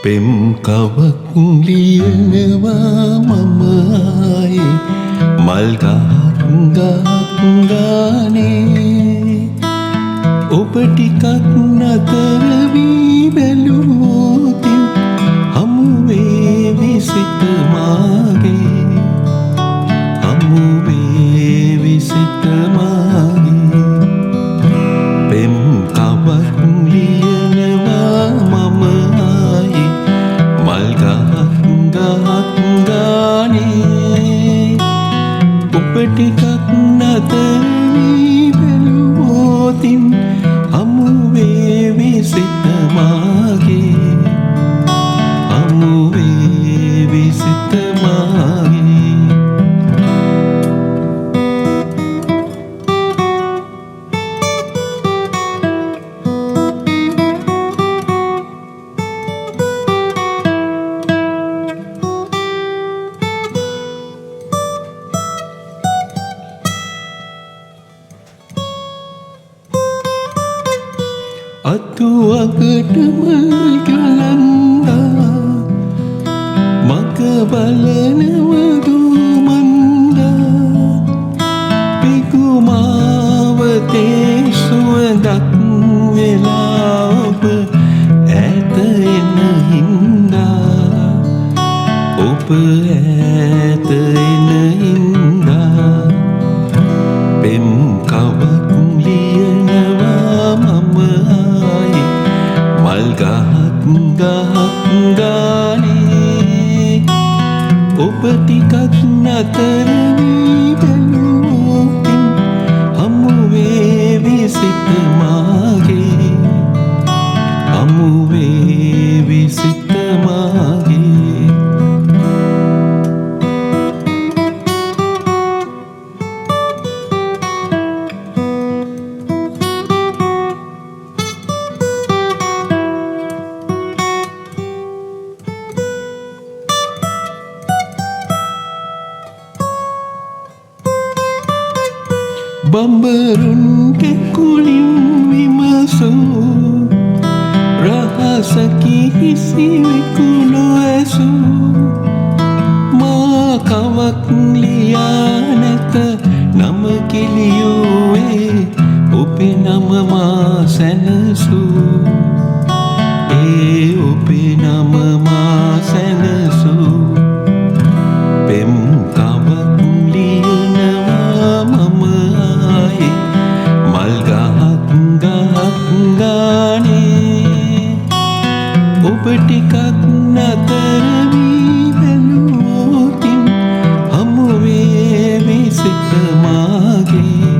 පෙම් කවක් ලියනවා මම ආයේ මල් ගහක් ගානේ ඔබ ටිකක් නතර වී බැලුවොතින් හමු වේවි සිත මාගේ හමු වේවි සිත මාගේ පෙම් කවක් ලියනවා මම ආයේ මල් ගහක් ගානේ ඔබ ටිකක් නතර වී බැලුවොතින් හමු වේවි සිත මාගේ හමු වේවි සිත මාගේ අතුවකටම ගලන්දා මග බලනව දුමන්දා පිකුමාවතේ සුවඳක් වෙලා ඔබ ඈත එන හින්දා ඔබ ඈත එන හින්දා පෙම් කවක් ලියනවා මම මල් ගහක් ගානේ ඔබ ටිකක් නතර වී බැලුවොතින් හමු වේවි සිත මාගේ හමු වේවි සිත මාගේ බඹරුන් කෙකුලින් විමසූ රහසකි කිසිවෙකු නොඇසූ මා කවක් ලියා නැත නම කිලියුවේ ඔබේ නම මා සැනසූ ඒ ඔබේ නම මා සැනසූ පෙම් කවක් ලියනවා මම මල් ගහක් ගානේ ඔබ ටිකක් නතර වී බැලුවොතින් හමු වේවි සිත මාගේ